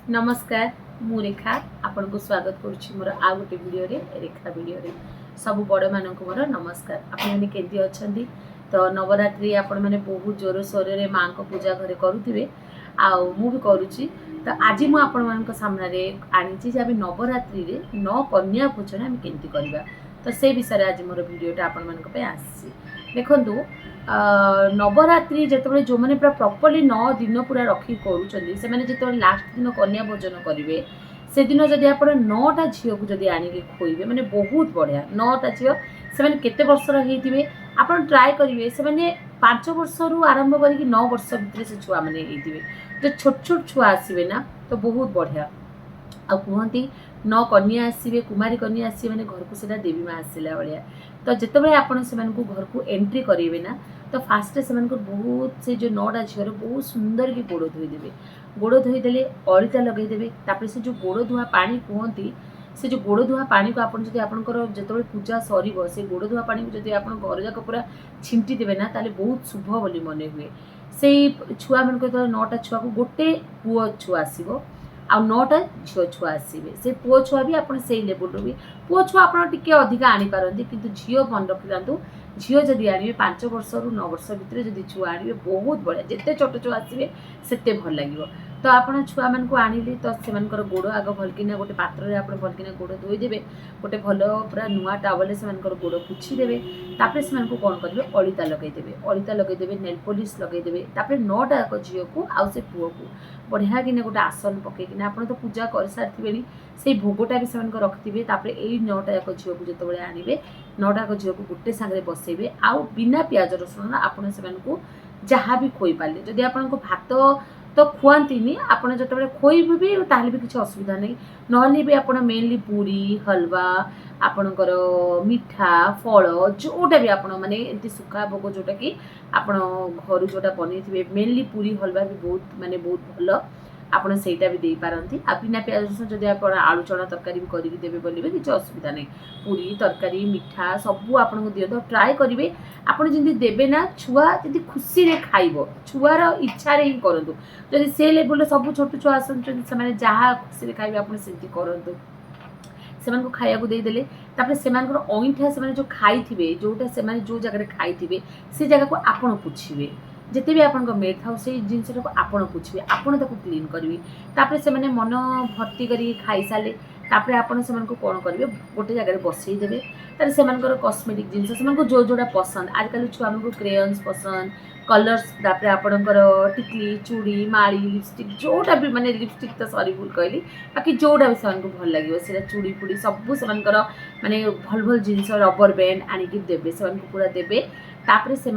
नमस्कार मु रेखा आपन को स्वागत करुच्ची मोर आ गोटे वीडियो रे रेखा वीडियो रे सब बड़ मान को मोर नमस्कार। आपण माने केंती अछंती तो नवरात्रि आपण माने बहुत जोर सोर रे मां को पूजा घरे करूथिबे आउ मु भी करूची। तो आज मु आपण मान को सामने रे आनिची जे आबे नवरात्रि रे नौ कन्या पूजन हम केंती करबा तो से विषय रे आज मोर वीडियोटा आपण मान को पे आसी देखंतु। नवरात्रि जिते जो मैंने पूरा प्रॉपर्ली 9 दिन पूरा रखी करूँ लास्ट दिन कन्या भोजन करेंगे से दिन जदि आप 9टा झील को जब आणिक खोइबे माने बहुत बढ़िया 9टा झील से केते वर्षर होइथिबे आप ट्राए करेंगे से 5 वर्ष रु आरंभ करके 9 वर्ष भितर से छुआ मैंने जो छोट छोट छुआ आसवे ना तो बहुत बढ़िया आ कहती 9 कन्या आसवे कुमारी कन्या आसवे मैंने घर को सीधा देवी माँ आसला भाया तो जिते आपड़ से घर को एंट्री करेंगे ना तो फास्ट से बहुत से जो 9टा झील बहुत सुंदर की गोड़ धोईदेवे गोड़ धोईदे अलिता लगेदेवे तापर से जो गोड़ धुआ पानी कहती से जो गोड़ धुआ पानी को आपड़ जब आपंकर जो पूजा सर से गोड़ धुआ पानी को जब आप घर जाक पूरा छिंटी देवे ना ताले बहुत शुभ बोली मन हुए से छुआ मान 9टा छुआ को गोटे पुओ छुआ आसो आ 9टा झील छुआ आसवे से पुओ छुआ भी आप लेवल भी पुओ छुआ आप अधिका आनीपारती कि झील मन रखी था झील जदि आणवे 5 वर्ष रु 9 वर्ष भितर जदि छुआ आणवे बहुत बढ़िया जिते छोट छुआ आसवे सेते भल लगे तो आप छुआ मान आनिले तो से गोड़ आग भलकिना गोटे पात्र आप भलकिना गोड़ धोईदेवे गोटे भल पूरा नुआ टावल से गोड़ पोछीदेवे तापर से कौन करेंगे अलिता लगेदेवे नेल पॉलिश लगेदेवे तापर 9टा झील को आउ से पुओ को बढ़िया कि गोटे आसन पकईकिना आप तो पूजा कर सारी से भोगटा भी से रखिथे तापर यही 9टा झील को जो आणवे 9टा झील को गोटे सांगे बसैबे आउ बिना प्याज रसुण आपड़ से जहाँ भी खोई पारे जदि आपको भात तो खुआती आपड़ जो खोइबे भी ताल भी किसी असुविधा नहीं नहले भी आप मेनली पूरी हलवा आपणकर मिठा फल जोटा भी आप माने सुखा भोग जोटा कि आप घर जोटा बनई मेनली पूरी हलवा भी बहुत माने बहुत भल आपड़ सेटा भी दे पारती आ बिना प्याज रसुण जब आप आलू चना तरकारी भी करके देवे बोले किसी असुविधा नहीं पूरी तरकारी मिठा सबू आपको दिखाते ट्राए करेंगे आपड़ जमी देवे ना छुआ जी खुशी रे खाइब छुआर इच्छा ही करूँ जदि से लेवल सब छोट छुआ आसने जहाँ खुशी खाइबे आप करूँ से खाया देदेले से अईठा से जो खाई जोटा से जो जगह खाई से जगह को आपड़ पोछिबे जिते भी आपन मेड था से जिनस आपड़ पोछिबे आपड़ क्लीन करेंगे तापर से मन भर्ती कर खाई सारे तापर आपड़ से कौन करेंगे गोटे जगह बसईदेवे तार से कस्मेटिक जिनस से जो जोड़ा पसंद आजकल छुआ को क्रेयन्स पसंद कलर्स तापर आपणकर टिकली चूड़ी माड़ी लिपस्टिक जोटा भी माने लिपस्टिक तो सरी भूल कहली बाकी जोटा भी से भल लगे से चूड़ी फुड़ी सबू से माने भल भल जिनस रबर बैंड आणिकी देवे से पूरा देवे तापर से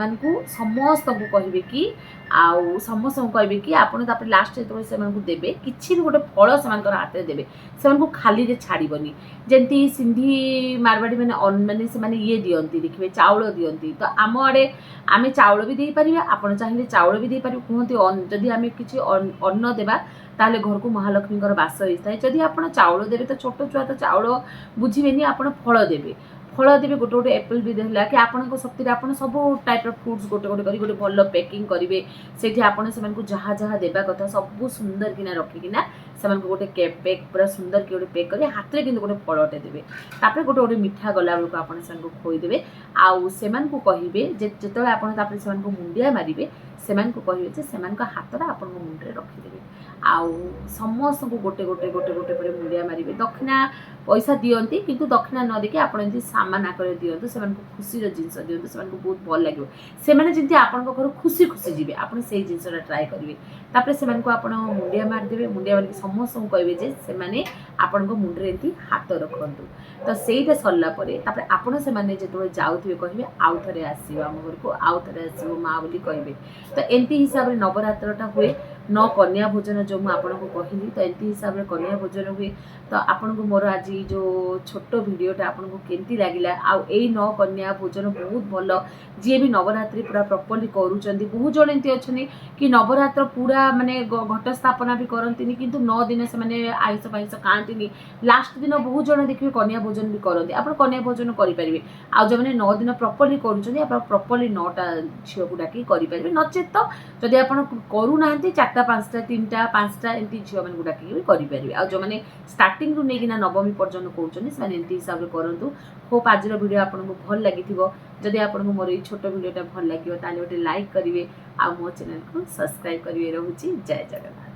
समस्त को कहे कि आउ समस्त कहे कि आपड़ लास्ट जो से देवे किसी भी गोटे फल से हाथ में देवे से खाली छाड़बनी जमी सिंधी मारवाड़ी मैंने मैंने ये दिखती देखिए चाउल दिखती तो आम आड़े आम चाउल भी दे पारे आप चाहिए चाउल भी दे पारे कहते जदि आम किसी अन्न देवा ताले घर को महालक्ष्मी बास होता है जदि आप चाउल देवे तो छोट छुआ तो चाउल बुझे आप फल देवे फल देवे गोटे गोटे एप्पल भी देला कि आपन शक्ति आप सब टाइप फ्रुट्स गोटे गोटे कर गोटे भल पैकिंग करेंगे से जहाँ जहाँ देवा कथा सब सुंदर किना रखिकिना से गोटे केक पैक पूरा सुंदर कि गोटे पैक करेंगे हाथ में किंतु गोटे फलटे देवे तापर गोटे गोटे मिठा गला बेलू आप खोईदेवे आउ से कहे जिते आप मुंडिया मारे से कहे से हाथ आप मुंडे रखिदेवे आउ समस्त को गोटे गोटे गोटे गोटे पर मुंडिया मारे दक्षिणा पैसा दियंती किंतु दक्षिणा न देखिए आप सामान आकर दिंतु से खुशी जिनस दिंतु से बहुत भल लगे से जमी आपण घर खुशी खुशी जी आप जिनसा ट्राए करेंगे तापर से आप मुंडिया मारिदेवे मुंडिया मारिक समस्त कहे से आपण मुंडे एमती हाथ रखु तो सहीटा सरलापर आपण से जो जाऊे कहे आउ थे आसो आम घर को आउ थे आसो माँ बोली कहे तो एमती हिसाब से नवरात्रटा हुए 9 कन्या भोजन जो मुझे कहली तो एमती हिसाब से कन्या भोजन हुए तो आपन को मोर आज जो छोट भिडटा आपको केमती लगिला आउ 9 कन्या भोजन बहुत भल जी भी नवरात्रि पूरा प्रॉपर्ली करूँ बहुत जन एमती अच्छा कि नवरात्र पूरा माने घट स्थापना भी करती किंतु 9 दिन से आइष फाइष खाती लास्ट दिन बहुत जन देखिए कन्या भोजन भी करते आप कन्या भोजन करेंगे आउ जो मैंने 9 दिन प्रॉपर्ली करूँ प्रॉपर्ली 9टा झील को डाक करेंगे नचेत तो जदि आप करूना 4टा चार्टा 5टा 3टा 5टा एमती झील मैंने डाकिक भी करेंगे आ जो मैंने स्टार्टिंग रू नहीं नवमी पर्यटन कहते से एमती हिसाब से करूँ होप आज वीडियो आपको भल लगी जदि आपको मोर ये छोट वीडियोटा भल लगे गोटे लाइक करेंगे आ मो चैनल को सब्सक्राइब करेंगे। रोचे जय जगन्नाथ।